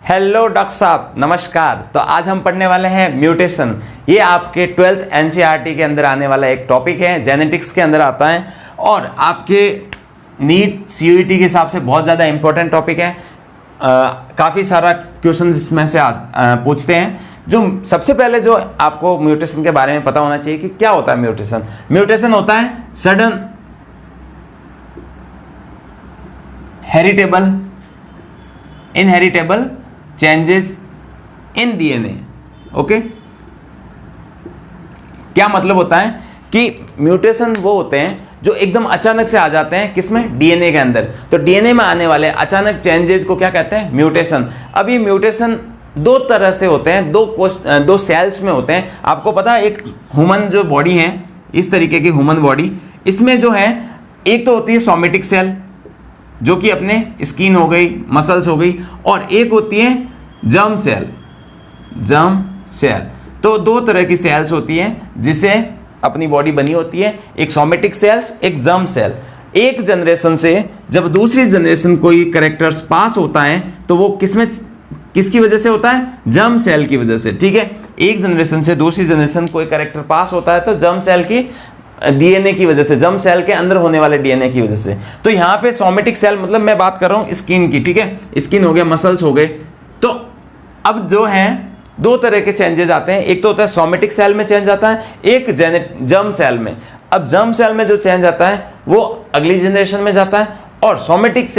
Hello doctor साहब, नमस्कार। तो आज हम पढ़ने वाले हैं म्यूटेशन। ये आपके 12th एनसीईआरटी के अंदर आने वाला एक टॉपिक है, जेनेटिक्स के अंदर आता है और आपके नीट सीयूईटी के हिसाब से बहुत ज़्यादा इंपॉर्टेंट टॉपिक है। काफ़ी सारा क्वेश्चन इसमें से पूछते हैं। जो सबसे पहले जो आपको म्यूटेशन के बारे में पता होना चाहिए कि क्या होता है म्यूटेशन। म्यूटेशन होता है sudden inheritable changes in DNA. Okay, क्या मतलब होता है कि म्यूटेशन वो होते हैं जो एकदम अचानक से आ जाते हैं, किसमें? डीएनए के अंदर। तो डीएनए में आने वाले अचानक चेंजेस को क्या कहते हैं? म्यूटेशन। अब ये म्यूटेशन दो तरह से होते हैं, दो सेल्स में होते हैं। आपको पता है एक ह्यूमन जो बॉडी है, इस तरीके की ह्यूमन बॉडी, इसमें जो है एक तो होती है सोमेटिक सेल जो कि अपने स्किन हो गई, मसल्स हो गई, और एक होती है जर्म सेल। तो दो तरह की सेल्स होती हैं जिसे अपनी बॉडी बनी होती है, एक सोमेटिक सेल्स, एक जर्म सेल। एक जनरेशन से जब दूसरी जनरेशन कोई कैरेक्टर्स पास होता है तो वो किसकी वजह से होता है? जर्म सेल की वजह से। ठीक है, एक जनरेशन से दूसरी जनरेशन कोई कैरेक्टर पास होता है तो जर्म सेल की डीएनए की वजह से, जर्म सेल के अंदर होने वाले डीएनए की वजह से। तो यहाँ पे सोमेटिक सेल मतलब मैं बात कर रहा हूँ स्किन की। ठीक है, स्किन हो गया, मसल्स हो गए। तो अब जो है दो तरह के चेंजेस आते हैं, एक तो होता है सोमेटिक सेल में चेंज आता है, एक जर्म सेल में। अब जर्म सेल में जो चेंज आता है वो अगली जनरेशन में जाता है, और सोमेटिक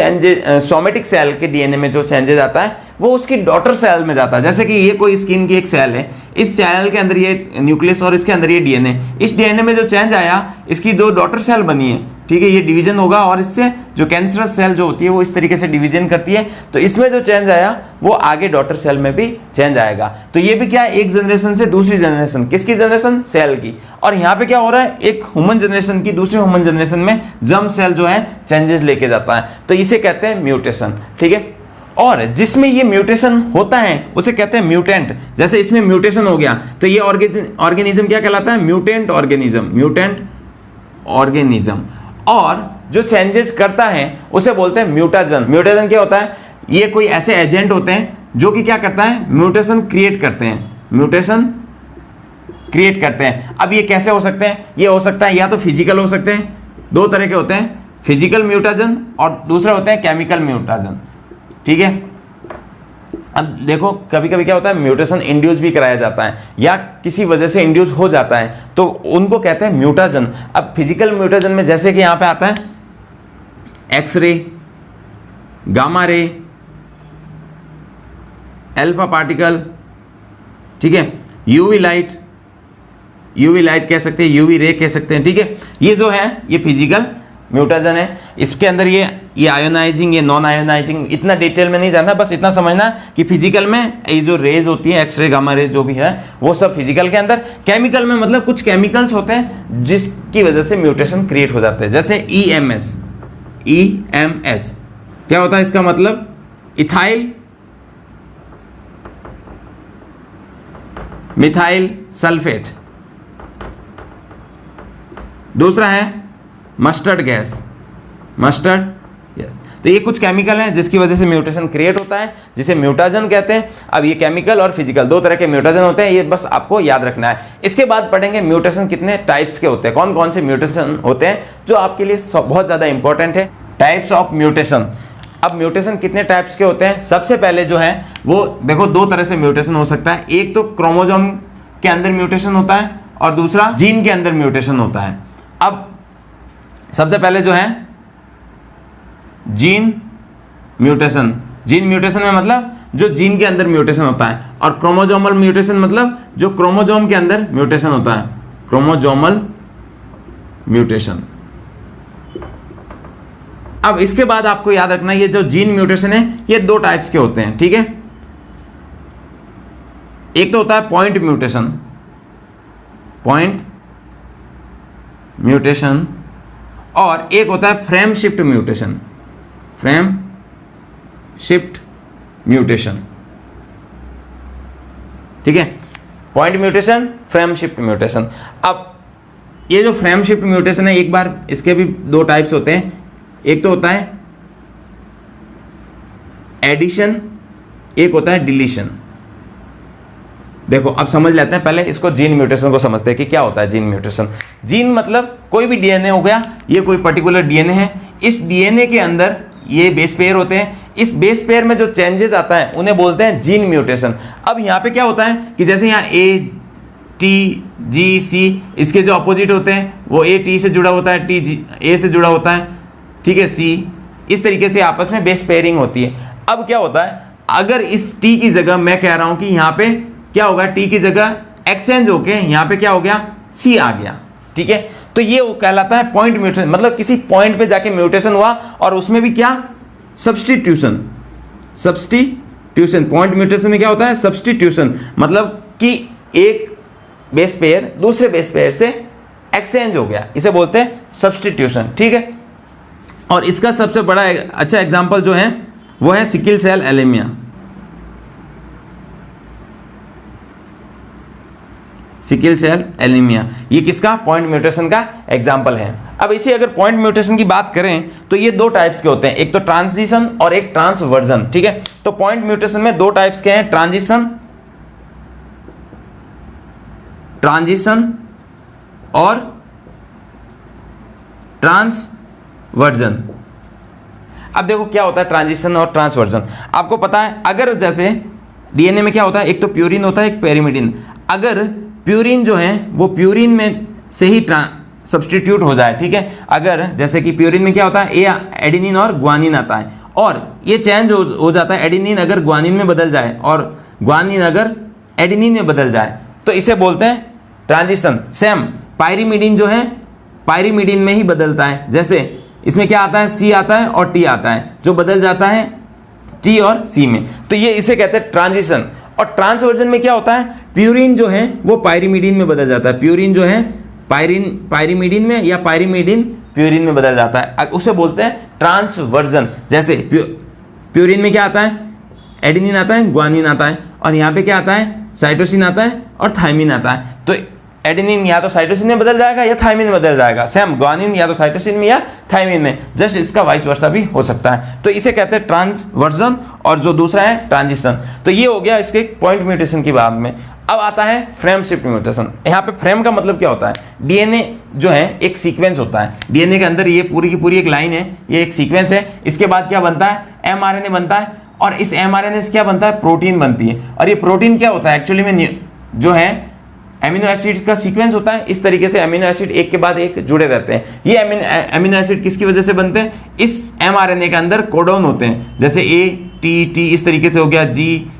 सेल के डीएनए में जो चेंजेस आता है वो उसकी डॉटर सेल में जाता है। जैसे कि ये कोई स्किन की एक सेल है, इस सेल के अंदर ये न्यूक्लियस और इसके अंदर ये डीएनए, इस डीएनए में जो चेंज आया इसकी दो डॉटर सेल बनी है। ठीक है, ये डिवीजन होगा और इससे जो कैंसरस सेल जो होती है वो इस तरीके से डिवीजन करती है। तो इसमें जो चेंज आया वो आगे डॉटर सेल में भी चेंज आएगा। तो ये भी क्या है, एक जनरेशन से दूसरी जनरेशन, किसकी जनरेशन? सेल की। और यहाँ पे क्या हो रहा है, एक ह्यूमन जनरेशन की दूसरी ह्यूमन जनरेशन में जर्म सेल जो है चेंजेस लेके जाता है। तो इसे कहते हैं म्यूटेशन। ठीक है, और जिसमें ये म्यूटेशन होता है उसे कहते हैं म्यूटेंट। जैसे इसमें म्यूटेशन हो गया तो ये ऑर्गेनिज्म क्या कहलाता है? Mutant organism. और जो चेंजेस करता है उसे बोलते हैं म्यूटाजन। म्यूटेशन क्या होता है? ये कोई ऐसे एजेंट होते हैं जो कि क्या करता है? म्यूटेशन क्रिएट करते हैं। अब ये कैसे हो सकते हैं? ये हो सकता है या तो फिजिकल हो सकते हैं, दो तरह के होते हैं, फिजिकल म्यूटाजन और दूसरे होते हैं केमिकल म्यूटाजन। ठीक है, अब देखो कभी कभी क्या होता है, म्यूटेशन इंड्यूस भी कराया जाता है या किसी वजह से इंड्यूस हो जाता है तो उनको कहते हैं म्यूटाजन। अब फिजिकल म्यूटाजन में जैसे कि यहां पे आता है x-ray, gamma ray, alpha particle, ठीक है, यूवी लाइट कह सकते हैं, यूवी रे कह सकते हैं। ठीक है, ये जो है ये फिजिकल म्यूटाजन है। इसके अंदर ये आयोनाइजिंग, ये नॉन आयोनाइजिंग, इतना डिटेल में नहीं जानना, बस इतना समझना कि फिजिकल में ये जो रेज होती है, एक्सरे, गामा रे जो भी है वो सब फिजिकल के अंदर। केमिकल में मतलब कुछ केमिकल्स होते हैं जिसकी वजह से म्यूटेशन क्रिएट हो जाते हैं। जैसे ईएमएस क्या होता है? इसका मतलब इथाइल मिथाइल सल्फेट। दूसरा है मस्टर्ड गैस, तो ये कुछ केमिकल हैं जिसकी वजह से म्यूटेशन क्रिएट होता है, जिसे म्यूटाजन कहते हैं। अब ये केमिकल और फिजिकल दो तरह के म्यूटेशन होते हैं, ये बस आपको याद रखना है। इसके बाद पढ़ेंगे म्यूटेशन कितने टाइप्स के होते हैं, कौन कौन से म्यूटेशन होते हैं, जो आपके लिए बहुत ज़्यादा इंपॉर्टेंट है। Types of mutation. अब म्यूटेशन कितने टाइप्स के होते हैं? सबसे पहले जो है वो देखो दो तरह से म्यूटेशन हो सकता है, एक तो क्रोमोसोम के अंदर म्यूटेशन होता है और दूसरा जीन के अंदर म्यूटेशन होता है। अब सबसे पहले जो है जीन म्यूटेशन में मतलब जो जीन के अंदर म्यूटेशन होता है, और क्रोमोसोमल म्यूटेशन मतलब जो क्रोमोसोम के अंदर म्यूटेशन होता है, क्रोमोसोमल म्यूटेशन। अब इसके बाद आपको याद रखना ये जो जीन म्यूटेशन है ये दो टाइप्स के होते हैं। ठीक है, एक तो होता है पॉइंट म्यूटेशन और एक होता है फ्रेम शिफ्ट म्यूटेशन। ठीक है, point mutation, frame shift mutation. अब ये जो फ्रेम शिफ्ट म्यूटेशन है, एक बार इसके भी दो टाइप्स होते हैं। एक तो होता है एडिशन एक होता है डिलीशन। देखो अब समझ लेते हैं, पहले इसको जीन म्यूटेशन को समझते हैं कि क्या होता है जीन म्यूटेशन। जीन मतलब कोई भी डीएनए हो गया, ये कोई पर्टिकुलर डीएनए है, इस डीएनए के अंदर ये बेस पेयर होते हैं, इस बेस पेयर में जो चेंजेस आता है उन्हें बोलते हैं जीन म्यूटेशन। अब यहाँ पे क्या होता है कि जैसे यहाँ ए टी जी सी, इसके जो अपोजिट होते हैं वो ए टी से जुड़ा होता है, टी जी ए से जुड़ा होता है, ठीक है, सी, इस तरीके से आपस में बेस पेयरिंग होती है। अब क्या होता है, अगर इस टी की जगह मैं कह रहा हूं कि यहाँ पे क्या होगा, टी की जगह एक्सचेंज होके यहाँ पे क्या हो गया, सी आ गया, ठीक है, तो ये वो कहलाता है पॉइंट म्यूटेशन। मतलब किसी पॉइंट पे जाके म्यूटेशन हुआ और उसमें भी क्या, सब्स्टिट्यूशन। सब्स्टिट्यूशन, पॉइंट म्यूटेशन में क्या होता है, सब्स्टिट्यूशन, मतलब कि एक बेस पेयर दूसरे बेस पेयर से एक्सचेंज हो गया, इसे बोलते हैं सब्स्टिट्यूशन, ठीक है। और इसका सबसे बड़ा अच्छा एग्जांपल जो है वो है sickle cell anaemia. Sickle cell anaemia ये किसका, पॉइंट म्यूटेशन का एग्जांपल है। अब इसी अगर पॉइंट म्यूटेशन की बात करें तो ये दो टाइप्स के होते हैं, एक तो ट्रांजिशन और एक ट्रांसवर्जन, ठीक है। तो पॉइंट म्यूटेशन में दो टाइप्स के हैं, ट्रांजिशन और ट्रांसवर्जन। अब देखो क्या होता है ट्रांजिशन और ट्रांसवर्जन, आपको पता है, अगर जैसे डीएनए में क्या होता है, एक तो प्यूरिन होता है, एक पेरिमिडिन। अगर प्यूरिन जो है वो प्यूरिन में से ही सब्स्टिट्यूट हो जाए, ठीक है, अगर जैसे कि प्यूरिन में क्या होता है, ए एडेनिन और ग्वानिन आता है और ये चेंज हो जाता है, एडेनिन अगर ग्वानिन में बदल जाए और ग्वानिन अगर एडेनिन में बदल जाए तो इसे बोलते हैं ट्रांजिशन। सेम पायरिमिडिन जो है पायरिमिडिन में ही बदलता है, जैसे इसमें क्या आता है, सी आता है और टी आता है, जो बदल जाता है टी और सी में, तो ये इसे कहते हैं ट्रांजिशन। और ट्रांसवर्जन में क्या होता है, प्यूरिन जो है वो पायरिमिडिन में बदल जाता है, प्यूरिन जो है पायरिमिडिन में या पायरिमिडिन प्यूरिन में बदल जाता है, उसे बोलते हैं ट्रांसवर्जन। जैसे प्यूरिन में क्या आता है, एडेनिन आता है, ग्वानिन आता है, और यहाँ पे क्या आता है, साइटोसिन आता है और थायमिन आता है। तो एडेनिन या तो साइटोसिन में बदल जाएगा या थायमिन में बदल जाएगा, सेम ग्वानिन या तो साइटोसिन में या थायमिन में, जस्ट इसका वाइस वर्सा भी हो सकता है। तो इसे कहते हैं ट्रांसवर्जन और जो दूसरा है ट्रांजिशन। तो ये हो गया इसके पॉइंट म्यूटेशन की बात में। अब आता है फ्रेम शिफ्ट म्यूटेशन। यहाँ पे फ्रेम का मतलब क्या होता है, डीएनए जो है एक सीक्वेंस होता है, डीएनए के अंदर ये पूरी की पूरी एक लाइन है, ये एक सीक्वेंस है, इसके बाद क्या बनता है, एमआरएनए बनता है, और इस एमआरएनए से क्या बनता है, प्रोटीन बनती है। और ये प्रोटीन क्या होता है, एक्चुअली में जो है एमिनो एसिड का सीक्वेंस होता है। इस तरीके से एमिनो एसिड एक के बाद एक जुड़े रहते हैं। ये एमिनो एसिड किसकी वजह से बनते हैं, इस एमआरएनए के अंदर कोडोन होते हैं, जैसे ए टी टी इस तरीके से हो गया, जी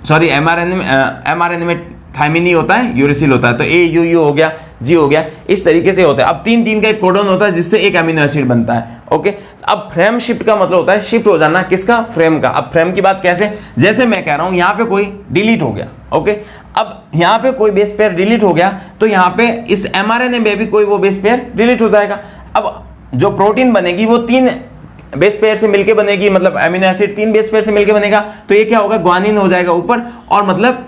सॉरी एमआरएनए में थायमिन होता है, यूरेसिल होता है, तो ए यू यू हो गया, जी हो गया, इस तरीके से होता है। अब तीन तीन का एक कोडोन होता है जिससे एक एमिनो एसिड बनता है, ओके। अब फ्रेम शिफ्ट का मतलब होता है शिफ्ट हो जाना, किसका, फ्रेम का। अब फ्रेम की बात कैसे, जैसे मैं कह रहा हूं यहाँ पे कोई डिलीट हो गया, ओके, अब यहाँ पे कोई बेस पेयर डिलीट हो गया तो यहाँ पे इस एमआरएनए में भी कोई वो बेस पेयर डिलीट हो जाएगा। अब जो प्रोटीन बनेगी वो तीन बेस पेयर से मिलके बनेगी, मतलब एमिनो एसिड तीन बेस पेयर से मिलके बनेगा, तो ये क्या होगा, ग्वानिन हो जाएगा ऊपर, और मतलब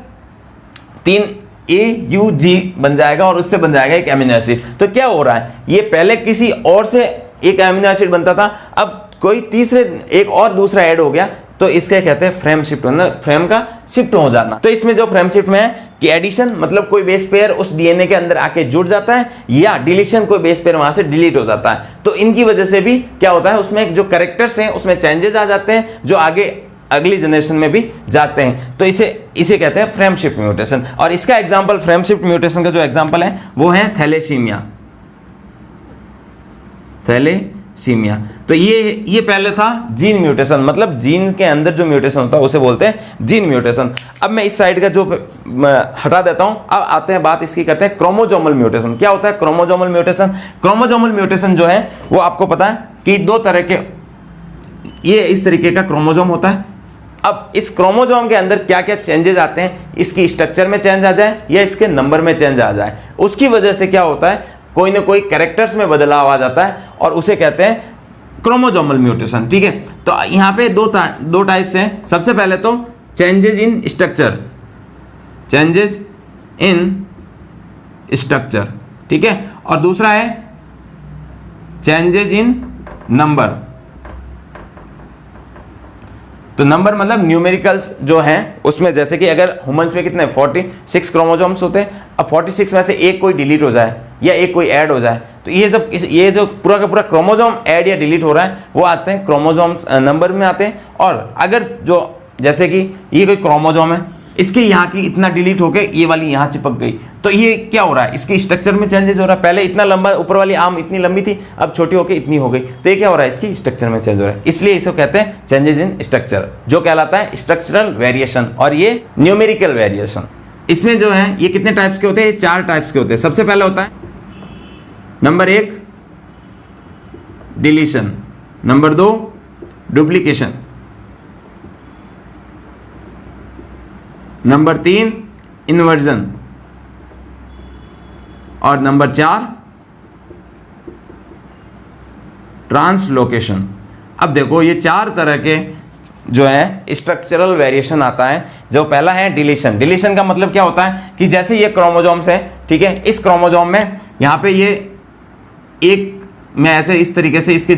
तीन AUG बन जाएगा और उससे बन जाएगा एक एमिनो एसिड। तो क्या हो रहा है, ये पहले किसी और से एक एमिनो एसिड बनता था, अब कोई तीसरे एक और दूसरा ऐड हो गया, तो इसके कहते हैं फ्रेम शिफ्ट होना, फ्रेम का शिफ्ट हो जाना। तो इसमें जो फ्रेम शिफ्ट में है कि एडिशन मतलब कोई बेस पेयर उस डीएनए के अंदर आके जुड़ जाता है, या डिलीशन कोई बेस पेयर वहां से डिलीट हो जाता है। तो इनकी वजह से भी क्या होता है, उसमें जो कैरेक्टर्स हैं उसमें चेंजेस आ जाते हैं, जो आगे अगली जनरेशन में भी जाते हैं। तो इसे कहते हैं फ्रेम शिफ्ट म्यूटेशन। और इसका एग्जांपल, फ्रेम शिफ्ट म्यूटेशन का जो एग्जांपल है वो है थैलेसीमिया। तो ये पहले था जीन म्यूटेशन, मतलब जीन के अंदर जो म्यूटेशन होता है उसे बोलते हैं जीन म्यूटेशन। अब मैं इस साइड का जो हटा देता हूं, अब आते हैं बात इसकी करते हैं क्रोमोजोमल म्यूटेशन। क्या होता है क्रोमोजोमल म्यूटेशन, क्रोमोजोमल म्यूटेशन जो है वो आपको पता है कि दो तरह के, ये इस तरीके का क्रोमोजोम होता है। अब इस क्रोमोजोम के अंदर क्या क्या चेंजेस आते हैं, इसकी स्ट्रक्चर में चेंज आ जाए या इसके नंबर में चेंज आ जाए, उसकी वजह से क्या होता है, कोई ना कोई कैरेक्टर्स में बदलाव आ जाता है और उसे कहते हैं क्रोमोजोमल म्यूटेशन, ठीक है। तो यहाँ पे दो टाइप्स हैं। सबसे पहले तो changes in structure, changes in structure, ठीक है, और दूसरा है चेंजेस इन नंबर, तो नंबर मतलब न्यूमेरिकल्स जो हैं उसमें, जैसे कि अगर ह्यूमंस में कितने 46 क्रोमोसोम्स होते हैं, अब 46 में से एक कोई डिलीट हो जाए या एक कोई ऐड हो जाए, तो ये जो पूरा का पूरा क्रोमोसोम ऐड या डिलीट हो रहा है वो आते हैं क्रोमोसोम्स नंबर में आते हैं। और अगर जो जैसे कि ये कोई क्रोमोसोम है, इसके यहाँ की इतना डिलीट होके ये वाली यहाँ चिपक गई, तो ये क्या हो रहा है, इसकी स्ट्रक्चर में चेंजेस हो रहा है। पहले इतना लंबा ऊपर वाली आर्म इतनी लंबी थी, अब छोटी होके इतनी हो गई, तो ये क्या हो रहा है, इसकी स्ट्रक्चर में चेंज हो रहा है। इसलिए इसको कहते हैं चेंजेस इन स्ट्रक्चर, जो कहलाता है स्ट्रक्चरल वेरिएशन, और ये न्यूमेरिकल वेरिएशन। इसमें जो है ये कितने टाइप्स के होते हैं, ये 4 टाइप्स के होते हैं। सबसे पहले होता है number 1 deletion, number 2 duplication, number 3 inversion, और नंबर 4 ट्रांसलोकेशन। अब देखो ये 4 तरह के जो है स्ट्रक्चरल वेरिएशन आता है। जो पहला है डिलीशन। डिलीशन का मतलब क्या होता है कि जैसे ये क्रोमोसोम्स है, ठीक है, इस क्रोमोसोम में यहाँ पे ये एक, मैं ऐसे इस तरीके से इसके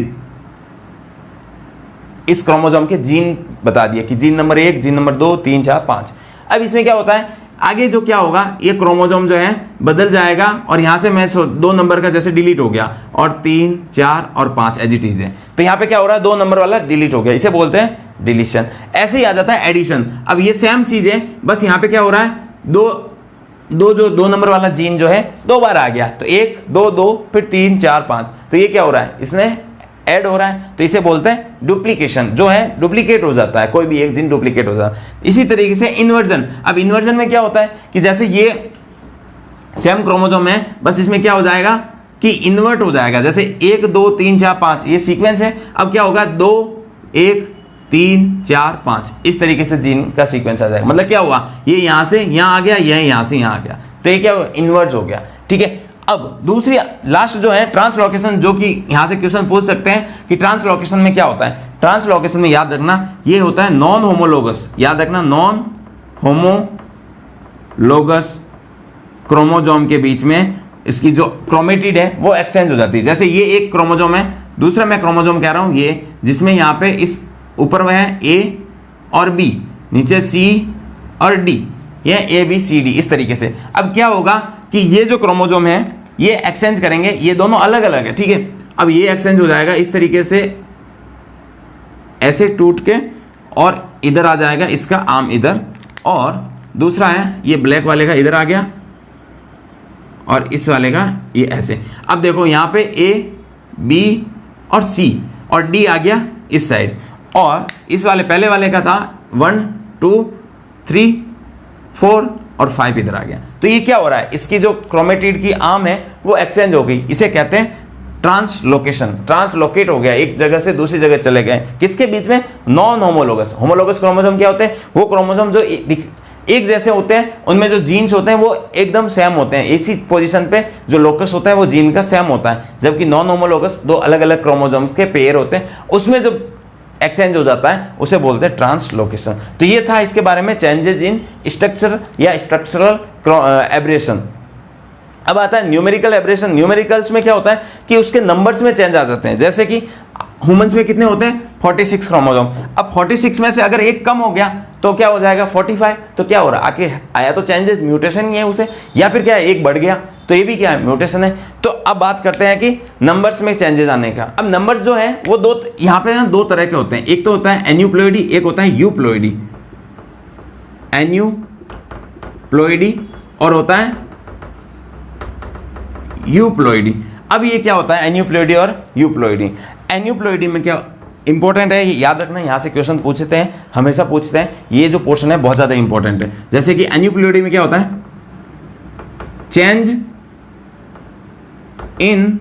इस क्रोमोसोम के जीन बता दिए कि जीन नंबर 1, जीन नंबर 2, 3, 4, 5। अब इसमें क्या होता है, आगे जो क्या होगा, ये क्रोमोसोम जो है बदल जाएगा, और यहां से मैं 2 नंबर का जैसे डिलीट हो गया, और 3, 4 और 5 एज इट इज है, तो यहाँ पे क्या हो रहा है, 2 नंबर वाला डिलीट हो गया, इसे बोलते हैं डिलीशन। ऐसे ही आ जाता है एडिशन। अब ये सेम चीज है, बस यहाँ पे क्या हो रहा है, दो नंबर वाला जीन जो है 2 बार आ गया, तो 1, 2, 2, फिर 3, 4, 5, तो ये क्या हो रहा है, इसने ऐड हो रहा है, तो इसे बोलते हैं डुप्लीकेशन। जो है डुप्लीकेट हो जाता है, कोई भी एक जीन डुप्लीकेट हो जाता है। इसी तरीके से इन्वर्जन। अब इन्वर्जन में क्या होता है कि जैसे ये सेम क्रोमोसोम है, बस इसमें क्या हो जाएगा कि इन्वर्ट हो जाएगा, जैसे 1, 2, 3, 4, 5 ये सीक्वेंस है। अब क्या होगा, 2, 1, 3, 4, 5 इस तरीके से जीन का सीक्वेंस आ जाएगा। मतलब क्या हुआ, ये यहां से यहां आ गया, यह यहां से यहां आ गया, तो ये क्या हुआ, इन्वर्ट हो गया, ठीक है। अब दूसरी लास्ट जो है ट्रांसलोकेशन, जो कि यहां से क्वेश्चन पूछ सकते हैं कि ट्रांसलोकेशन में क्या होता है। ट्रांसलोकेशन में याद रखना ये होता है नॉन होमोलोगस, याद रखना नॉन होमोलोगस क्रोमोसोम के बीच में इसकी जो क्रोमेटिड है वो एक्सचेंज हो जाती है। जैसे ये एक क्रोमोसोम है, दूसरा मैं क्रोमोसोम कह रहा हूं ये, जिसमें यहाँ पे इस ऊपर वह है A और B, नीचे C और D, ये ABCD इस तरीके से। अब क्या होगा कि ये जो क्रोमोसोम है ये एक्सचेंज करेंगे, ये दोनों अलग अलग है, ठीक है। अब ये एक्सचेंज हो जाएगा इस तरीके से, ऐसे टूट के, और इधर आ जाएगा इसका आर्म इधर, और दूसरा है ये ब्लैक वाले का इधर आ गया, और इस वाले का ये ऐसे। अब देखो यहाँ पे A, B और C और D आ गया इस साइड, और इस वाले पहले वाले का था 1, 2, 3, 4 और 5 इधर आ गया। तो ये क्या हो रहा है, इसकी जो क्रोमेटिड की आर्म है वो एक्सचेंज हो गई, इसे कहते हैं ट्रांसलोकेशन। ट्रांसलोकेट हो गया, एक जगह से दूसरी जगह चले गए, किसके बीच में, नॉन होमोलोगस। होमोलोगस क्रोमोसोम क्या होते हैं, वो क्रोमोसोम जो एक जैसे होते हैं, उनमें जो जीन्स होते हैं वो एकदम सेम होते हैं, इसी पोजीशन पे जो लोकस होता है वो जीन का सेम होता है। जबकि नॉन होमोलोगस 2 अलग अलग क्रोमोसोम के पेयर होते हैं, उसमें जो एक्सचेंज हो जाता है उसे बोलते हैं ट्रांसलोकेशन। तो ये था इसके बारे में चेंजेस इन स्ट्रक्चर या स्ट्रक्चरल एब्रेशन। अब आता है न्यूमेरिकल एब्रेशन। न्यूमेरिकल्स में क्या होता है कि उसके नंबर्स में चेंज आ जाते हैं। जैसे कि ह्यूमंस में कितने होते हैं, 46 क्रोमोसोम। अब 46 में से अगर एक कम हो गया तो क्या हो जाएगा, 45। तो क्या हो रहा है, आके आया तो चेंजेस, म्यूटेशन ही है उसे, या फिर क्या है, एक बढ़ गया तो ये भी क्या है, म्यूटेशन है। तो अब बात करते हैं कि नंबर्स में चेंजेस आने का। अब नंबर्स जो है वो यहाँ पे 2 तरह के होते हैं, एक तो होता है एन्यूप्लॉइडी, एक होता है यूप्लॉइडी। एन्यूप्लॉइडी और होता है यूप्लॉइडी। अब ये क्या होता है, एन्यूप्लॉइडी और यूप्लॉइडी। एन्यूप्लॉइडी में क्या इंपॉर्टेंट है, याद रखना, यहां से क्वेश्चन पूछते हैं, हमेशा पूछते हैं, ये जो पोर्शन है बहुत ज्यादा इंपॉर्टेंट है। जैसे कि एन्यूप्लॉइडी में क्या होता है, चेंज इन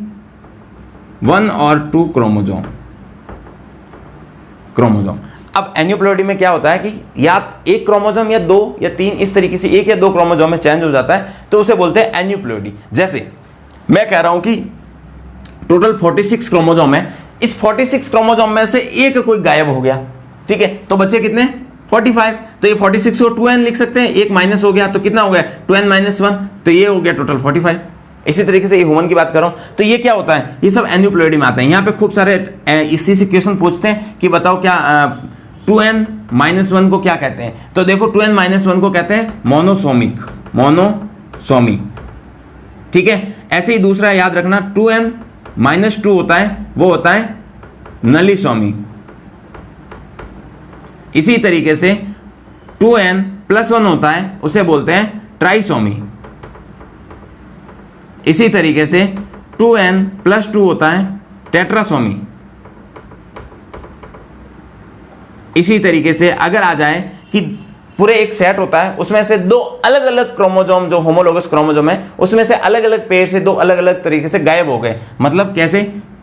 1 और 2 क्रोमोसोम। अब एन्यूप्लॉइडी में क्या होता है कि या एक क्रोमोसोम या 2 या 3 इस तरीके से 1 या 2 क्रोमोसोम में चेंज हो जाता है, तो उसे बोलते हैं एन्यूप्लॉइडी। जैसे मैं कह रहा हूं कि टोटल 46 क्रोमोसोम है, इस 46 क्रोमोसोम में से एक कोई गायब हो गया, ठीक है, तो बच्चे कितने, 45। तो ये 46 को 2n लिख सकते हैं, एक माइनस हो गया तो कितना हो गया, 2n - 1, तो ये हो गया टोटल 45। इसी तरीके से ये ह्यूमन की बात कर रहा हूं, तो ये क्या होता है, ये सब एन्यूप्लॉइडी में आता है। यहाँ पे खूब सारे इसी से क्वेश्चन पूछते हैं कि बताओ क्या 2n-1 को क्या कहते हैं? तो देखो 2n-1 को कहते हैं मोनोसोमी। ठीक है, ऐसे ही दूसरा याद रखना 2n-2 होता है, वो होता है नलिसोमी। इसी तरीके से 2n+1 होता है, उसे बोलते हैं ट्राइसोमी। इसी तरीके से 2n+2 होता है टेट्रासोमी। इसी तरीके से अगर आ जाए कि पूरे एक सेट होता है, उसमें से दो अलग अलग क्रोमोसोम जो होमोलोगस क्रोमोसोम है, उसमें से अलग अलग पेयर से दो अलग अलग तरीके से गायब हो गए। मतलब कैसे?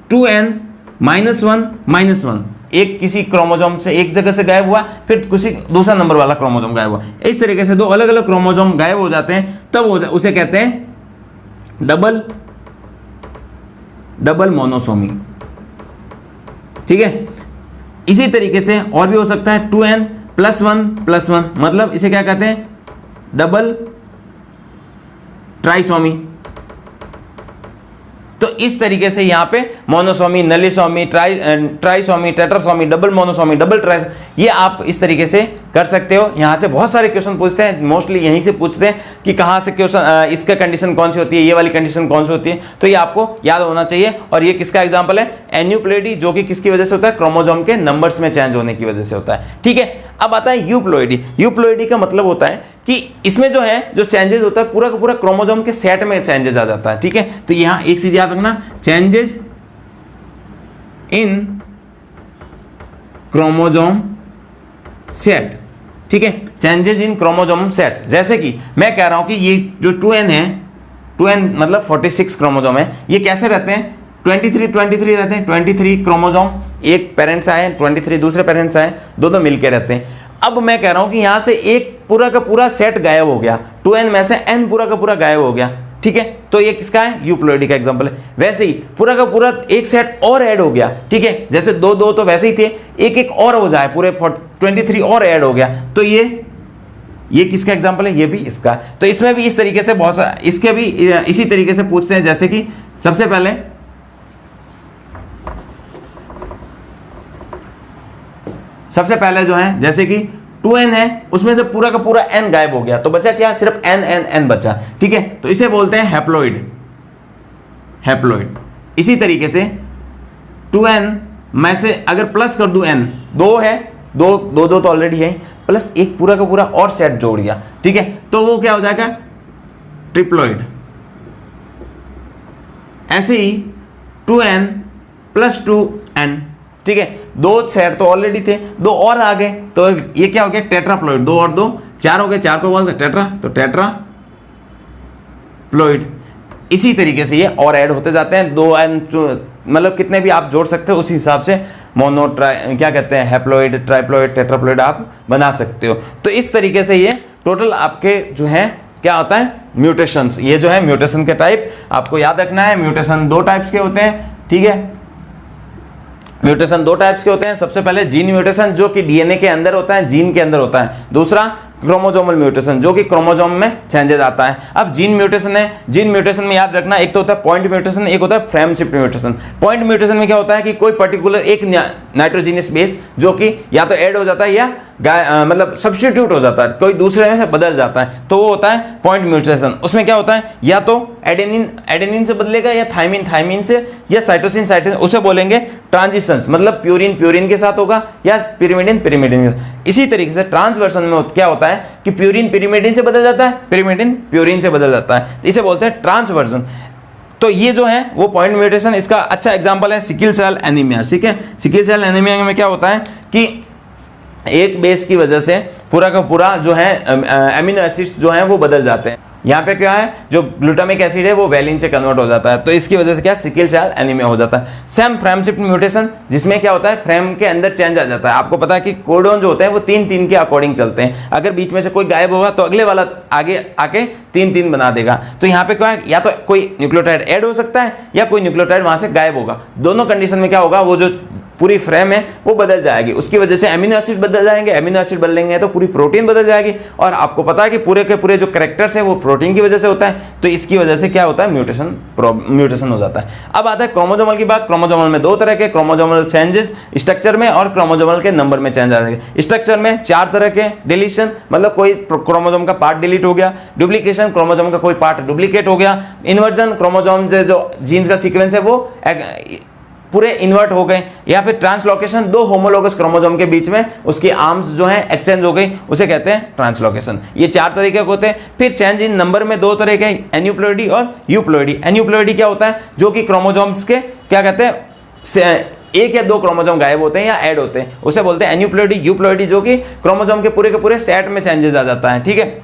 2n-1-1, एक किसी क्रोमोसोम से एक जगह से गायब हुआ, फिर किसी दूसरा नंबर वाला क्रोमोसोम गायब हुआ। इस तरीके से दो अलग अलग क्रोमोसोम गायब हो जाते हैं, तब उसे कहते हैं डबल मोनोसोमी। ठीक है, इसी तरीके से और भी हो सकता है 2n+1+1, मतलब इसे क्या कहते हैं? Double trisomy. तो इस तरीके से यहां पे monosomy, nullisomy, trisomy, tetrasomy, double monosomy, double tris, ये आप इस तरीके से कर सकते हो। यहां से बहुत सारे क्वेश्चन पूछते हैं, मोस्टली यहीं से पूछते हैं कि कहां से क्वेश्चन, इसका कंडीशन कौन सी होती है, ये वाली कंडीशन कौन सी होती है, तो ये आपको याद होना चाहिए। और ये किसका एग्जांपल है? एन्यूप्लॉइडी, जो कि किसकी वजह से होता है? क्रोमोसोम के नंबर्स में चेंज होने की वजह से होता है। ठीक है, अब आता है यूप्लॉइडी। यूप्लॉइडी का मतलब होता है कि इसमें जो है जो चेंजेस होता है पूरा का पूरा क्रोमोसोम के सेट में चेंजेस आ जाता है। ठीक है, तो यहां एक चीज याद रखना, चेंजेस इन क्रोमोसोम सेट। ठीक है, चेंजेस इन क्रोमोसोम सेट। जैसे कि मैं कह रहा हूं कि ये जो 2n है, 2n मतलब 46 क्रोमोसोम है, ये कैसे रहते हैं? 23 रहते हैं। 23 क्रोमोसोम, एक पेरेंट्स आए, 23 दूसरे पेरेंट्स आए, दोनों मिलके रहते हैं। अब मैं कह रहा हूं कि यहां से एक पूरा का पूरा सेट गायब हो गया, 2n में से n पूरा का पूरा गायब हो गया। ठीक है, तो ये किसका है? यूप्लॉइडी का एग्जांपल है। वैसे ही पूरा का पूरा एक सेट और ऐड हो गया। ठीक है, जैसे दो तो वैसे ही थे, एक एक और हो जाए, पूरे 23 और ऐड हो गया, तो ये किसका एग्जांपल है? ये भी इसका। तो इसमें भी इस तरीके से बहुत सारा, इसके भी इसी तरीके से पूछते हैं। जैसे कि सबसे पहले जो है, जैसे कि 2n है, उसमें से पूरा का पूरा n गायब हो गया, तो बचा क्या? सिर्फ n बचा। ठीक है, तो इसे बोलते हैं हैप्लॉइड। इसी तरीके से 2n में से अगर प्लस कर दूं n, दो है, दो तो ऑलरेडी है, प्लस एक पूरा का पूरा और सेट जोड़ दिया। ठीक है, तो वो क्या हो जाएगा? ट्रिप्लॉइड। ऐसे ही 2n+2n। ठीक है, दो सेट तो ऑलरेडी थे, दो और आ गए, तो ये क्या हो गया? टेट्राप्लॉइड। दो और दो 4 हो गए, 4 को बोलते हैं टेट्रा, तो टेट्राप्लॉइड। इसी तरीके से ये और ऐड होते जाते हैं। 2n मतलब कितने भी आप जोड़ सकते हो, उसी हिसाब से क्या कहते हैं, हैप्लॉइड, ट्राइप्लॉइड, टेट्राप्लॉइड आप बना सकते हो। तो इस तरीके से ये टोटल आपके जो है क्या होता है? म्यूटेशंस। ये जो है म्यूटेशन के टाइप आपको याद रखना है। म्यूटेशन 2 टाइप्स के होते हैं। ठीक है, म्यूटेशन 2 टाइप्स के होते हैं। सबसे पहले जीन म्यूटेशन, जो कि डीएनए के अंदर होता है, जीन के अंदर होता है। दूसरा क्रोमोसोमल म्यूटेशन, जो कि क्रोमोसोम में चेंजेस आता है। अब जीन म्यूटेशन है, जीन म्यूटेशन में याद रखना, एक तो होता है पॉइंट म्यूटेशन, एक होता है frame shift mutation. Point mutation में क्या होता है कि कोई पर्टिकुलर एक नाइट्रोजीनियस बेस जो कि या तो ऐड हो जाता है या मतलब सब्स्टिट्यूट हो जाता है, कोई दूसरे में से बदल जाता है, तो वो होता है पॉइंट म्यूटेशन। उसमें क्या होता है, या तो एडेनिन से बदलेगा, या थाइमिन से, या साइटोसिन उसे बोलेंगे ट्रांजिशंस, मतलब प्यूरिन के साथ होगा, या पिरिमिडिन के साथ। इसी तरीके से ट्रांसवर्सन में क्या होता है कि प्यूरिन पिरिमिडिन से बदल जाता है, पिरिमिडिन प्यूरिन से बदल जाता है, तो इसे बोलते हैं ट्रांसवर्सन। तो ये जो है वो पॉइंट म्यूटेशन, इसका अच्छा एग्जांपल है सिकल सेल एनीमिया। ठीक है, सिकल सेल एनीमिया में क्या होता है कि एक बेस की वजह से पूरा का पूरा जो है एमिनो एसिड्स जो हैं वो बदल जाते हैं। यहाँ पे क्या है, जो ग्लूटामिक एसिड है वो वैलिन से कन्वर्ट हो जाता है, तो इसकी वजह से क्या सिकल सेल एनीमिया हो जाता है। सेम फ्रेम शिफ्ट म्यूटेशन, जिसमें क्या होता है फ्रेम के अंदर चेंज आ जाता है। आपको पता है कि कोडोन जो होते हैं वो 3-3 के अकॉर्डिंग चलते हैं। अगर बीच में से कोई गायब होगा तो अगले वाला आगे आके 3-3 बना देगा। तो यहाँ पे क्या है, या तो कोई न्यूक्लियोटाइड ऐड हो सकता है या कोई न्यूक्लियोटाइड वहां से गायब होगा। दोनों कंडीशन में क्या होगा, वो जो पूरी फ्रेम है वो बदल जाएगी। उसकी वजह से एमिनो एसिड बदल जाएंगे, एमिनो एसिड बदलेंगे तो पूरी प्रोटीन बदल जाएगी। और आपको पता है कि पूरे के पूरे जो कैरेक्टर्स है वो प्रोटीन की वजह से होता है, तो इसकी वजह से क्या होता है, म्यूटेशन हो जाता है। अब आता है क्रोमोसोमल की बात। क्रोमोसोमल में दो तरह के क्रोमोसोमल चेंजेस, स्ट्रक्चर में और क्रोमोसोमल के नंबर में चेंज आ जाएगा। स्ट्रक्चर में 4 तरह के, डिलीशन मतलब कोई क्रोमोसोम का पार्ट डिलीट हो गया, डुप्लीकेशन क्रोमोसोम का कोई पार्ट डुप्लीकेट हो गया, इन्वर्जन क्रोमोसोम जो जीन्स का सीक्वेंस है वो पूरे इन्वर्ट हो गए, या फिर ट्रांसलोकेशन, 2 होमोलोगस क्रोमोसोम के बीच में उसकी आर्म्स जो है एक्सचेंज हो गई, उसे कहते हैं ट्रांसलोकेशन। ये 4 तरीके के होते हैं। फिर चेंज इन नंबर में 2 तरह के, एन्यूप्लॉइडी और यूप्लॉइडी। एन्यूप्लॉइडी क्या होता है, जो कि क्रोमोसोम्स के क्या कहते हैं, 1 या 2 क्रोमोसोम गायब होते हैं या ऐड होते हैं, उसे बोलते हैं एन्यूप्लॉइडी। यूप्लॉइडी जो कि क्रोमोसोम के पूरे सेट में चेंजेस आ जाता है, ठीक है।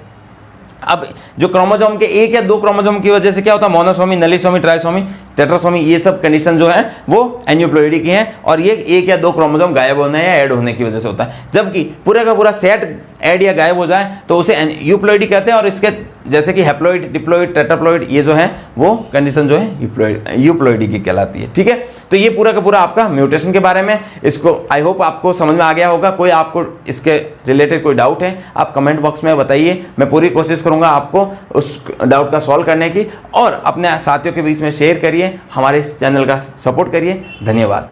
अब जो क्रोमोसोम के 1 या 2 क्रोमोसोम की वजह से क्या होता है, मोनोसोमी, नलीसोमी, ट्राइसोमी, टेट्रासोमी, ये सब कंडीशन जो है वो एन्यूप्लॉइडी की हैं, और ये 1 या 2 क्रोमोसोम गायब होने या ऐड होने की वजह से होता है। जबकि पूरा का पूरा सेट ऐड या गायब हो जाए तो उसे यूप्लॉइडी कहते हैं। और इसके जैसे कि हैप्लॉइड, डिप्लॉइड, टेट्राप्लॉइड, ये जो है वो कंडीशन जो है यूप्लॉइडी की कहलाती है, ठीक है। तो ये पूरा का पूरा आपका म्यूटेशन के बारे में, इसको आई होप आपको समझ में आ गया होगा। कोई आपको इसके रिलेटेड कोई डाउट है आप कमेंट बॉक्स में बताइए, मैं पूरी कोशिश करूंगा आपको उस डाउट का सॉल्व करने की। और अपने साथियों के बीच में शेयर करिए, हमारे इस चैनल का सपोर्ट करिए। धन्यवाद।